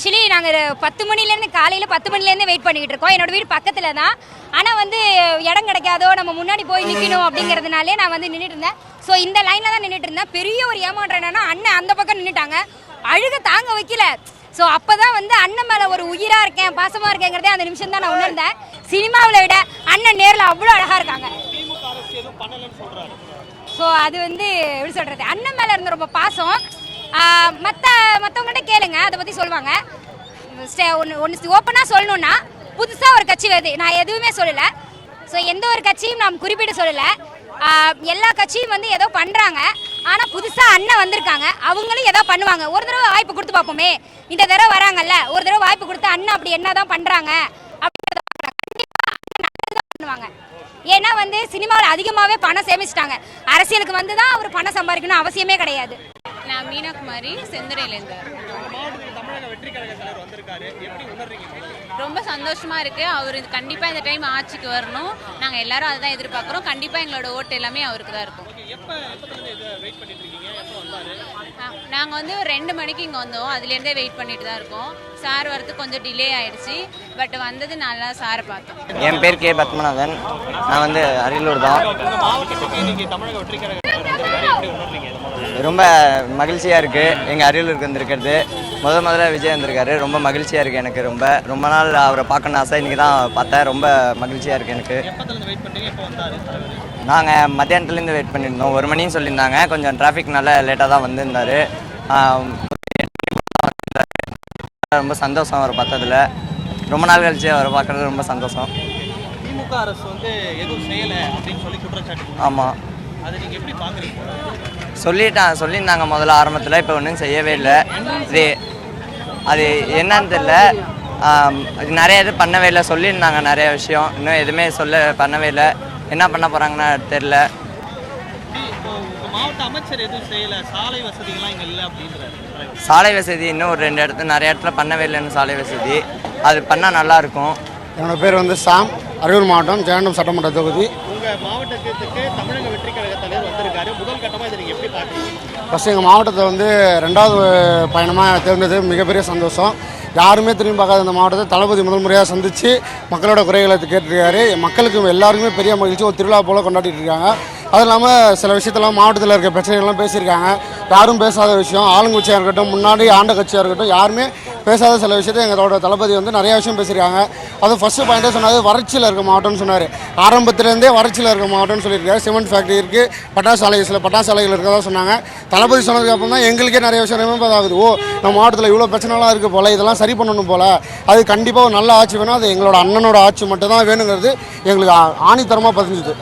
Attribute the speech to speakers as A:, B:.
A: Actually நாங்கள் 10 மணிலேருந்து காலையில் 10 மணிலேருந்து வெயிட் பண்ணிக்கிட்டு இருக்கோம். என்னோட வீடு பக்கத்தில் தான். ஆனால் வந்து இடம் கிடைக்காதோ, நம்ம முன்னாடி போய் நிற்கணும் அப்படிங்கிறதுனாலே நான் வந்து நின்றுட்டு இருந்தேன். ஸோ இந்த லைனில் தான் நின்றுட்டு இருந்தேன். பெரிய ஒரு ஏமாற்றம் என்னன்னா, அண்ணன் அந்த பக்கம் நின்றுட்டாங்க, அழுக தாங்க வைக்கல. ஸோ அப்போ தான் வந்து அண்ணன் மேலே ஒரு உயிராக இருக்கேன், பாசமாக இருக்கேங்கிறதே அந்த நிமிஷம் தான் நான் உணர்ந்தேன். சினிமாவில் விட அண்ணன் நேரில் அவ்வளோ அழகாக இருக்காங்க. ஸோ அது வந்து எப்படி சொல்கிறது, அண்ணன் மேலே இருந்த ரொம்ப பாசம். மற்றவங்கள்ட்ட கேளுங்க, அதை பற்றி சொல்லுவாங்க. ஒன்று ஓப்பனாக சொல்லணுன்னா, புதுசாக ஒரு கட்சி வருது, நான் எதுவுமே சொல்லலை. ஸோ எந்த ஒரு கட்சியும் நாம் குறிப்பிட்டு சொல்லலை. எல்லா கட்சியும் வந்து ஏதோ பண்ணுறாங்க. ஆனால் புதுசாக அண்ணன் வந்திருக்காங்க, அவங்களும் ஏதோ பண்ணுவாங்க. ஒரு தடவை வாய்ப்பு கொடுத்து பார்ப்போமே. இந்த தடவை வராங்கல்ல, ஒரு தடவை வாய்ப்பு கொடுத்து அண்ணன் அப்படி என்ன தான் பண்ணுறாங்க அப்படின்றத கண்டிப்பாக நல்லதான் பண்ணுவாங்க. ஏன்னா வந்து சினிமாவில் அதிகமாகவே பணம் சேமிச்சிட்டாங்க. அரசியலுக்கு வந்து தான் அவர் பணம் சம்பாதிக்கணும் அவசியமே கிடையாது.
B: நான் மீனாகுமாரி, செந்துறையிலேருந்து. ரொம்ப சந்தோஷமா இருக்கு. அவர் கண்டிப்பா இந்த டைம் ஆட்சிக்கு வரணும். நாங்க எல்லாரும் அதுதான் எதிர்பார்க்கிறோம். கண்டிப்பா எங்களோட ஓட்டு எல்லாமே அவருக்கு தான் இருக்கும். நாங்க வந்து 2 மணிக்கு இங்க வந்தோம், அதுல இருந்தே வெயிட் பண்ணிட்டு தான் இருக்கோம். சார் வரதுக்கு கொஞ்சம் டிலே ஆயிடுச்சு, பட் வந்தது நல்லா சாரை பார்த்தோம்.
C: என் பேர் கே பத்மநாதன், நான் வந்து அரியலூர் தான். ரொம்ப மகிழ்ச்சியாக இருக்குது எங்கள் அரியலூருக்கு வந்திருக்கிறது. முதல்ல விஜய் வந்திருக்காரு, ரொம்ப மகிழ்ச்சியாக இருக்குது எனக்கு. ரொம்ப நாள் அவரை பார்க்கணுன்னு ஆசை, இன்றைக்கி தான் பார்த்தேன். ரொம்ப மகிழ்ச்சியாக இருக்குது எனக்கு. நாங்கள் மத்தியானத்துலேருந்து வெயிட் பண்ணியிருந்தோம். 1 மணின்னு சொல்லியிருந்தாங்க. கொஞ்சம் டிராஃபிக்னால லேட்டாக தான் வந்திருந்தார். ரொம்ப சந்தோஷம் அவரை பார்த்ததில். ரொம்ப நாள் கழிச்சு அவரை பார்க்குறது ரொம்ப சந்தோஷம்.
D: திமுக அரசு வந்து எதுவும் செய்யலை அப்படின்னு சொல்லி குற்றச்சாட்டு.
C: ஆமாம்,
D: அதை நீங்கள் எப்படி பார்க்குறீங்க?
C: சொல்லியிருந்தாங்க முதல்ல ஆரம்பத்தில், இப்போ ஒன்றும் செய்யவே இல்லை. அது என்னன்னு தெரியல. நிறைய இது பண்ணவே இல்லை. சொல்லியிருந்தாங்க நிறைய விஷயம், இன்னும் எதுவுமே பண்ணவே இல்லை. என்ன பண்ண போகிறாங்கன்னா தெரில.
D: மாவட்ட அமைச்சர் எதுவும் செய்யலை, சாலை வசதிகள்லாம் இங்கே இல்லை அப்படின்றாரு.
C: சாலை வசதி இன்னும் ஒரு 2 இடத்துல நிறைய இடத்துல பண்ணவே இல்லைன்னு சாலை வசதி. அது பண்ணால் நல்லாயிருக்கும்.
E: என்னோட பேர் வந்து சாம், அரியலூர் மாவட்டம் ஜெயண்டம் சட்டமன்ற தொகுதி.
D: உங்கள் மாவட்டத்துக்கு தமிழக வெற்றி கழக தலைவர் வந்திருக்காரு, முதல் கட்டமாக இதை நீங்கள் எப்படி பார்க்குறீங்க?
E: ஃபஸ்ட்டு எங்கள் மாவட்டத்தை வந்து 2வது பயணமாக தேர்ந்தது மிகப்பெரிய சந்தோஷம். யாருமே திரும்பி பார்க்காத இந்த மாவட்டத்தை தளபதி முதல் முறையாக சந்தித்து மக்களோட குறைகளை கேட்டிருக்காரு. மக்களுக்கு எல்லாருக்குமே பெரிய மகிழ்ச்சி, ஒரு திருவிழா போல் கொண்டாடிட்டு இருக்காங்க. அது இல்லாமல் சில விஷயத்தெல்லாம் மாவட்டத்தில் இருக்க பிரச்சனைகள்லாம் பேசியிருக்காங்க. யாரும் பேசாத விஷயம், ஆளுங்கட்சியாக இருக்கட்டும், முன்னாடி ஆண்ட கட்சியாக இருக்கட்டும், யாருமே பேசாத சில விஷயத்தை எங்களோட தளபதி வந்து நிறையா விஷயம் பேசியிருக்காங்க. அது ஃபஸ்ட்டு பாயிண்ட்டே சொன்னார், வறட்சியில் இருக்க மாவட்டம்னு சொன்னார். ஆரம்பத்துலேருந்தே வறட்சியில் இருக்க மாவட்டம்னு சொல்லியிருக்காரு. சிமெண்ட் ஃபேக்ட்ரி இருக்குது, பட்டாசு ஆலைகள் இருக்கிறதா சொன்னாங்க. தளபதி சொன்னதுக்கு அப்புறம் தான் எங்களுக்கே நிறைய விஷயம் நினைவு ஆகுது. நம்ம மாவட்டத்தில் இவ்வளோ பிரச்சனைலாம் இருக்குது போல், இதெல்லாம் சரி பண்ணணும் போல். அது கண்டிப்பாக ஒரு நல்ல ஆட்சி வேணும். அது எங்களோட அண்ணனோட ஆட்சி மட்டும் தான் வேணுங்கிறது எங்களுக்கு ஆணித்தரமாக பதிஞ்சுது.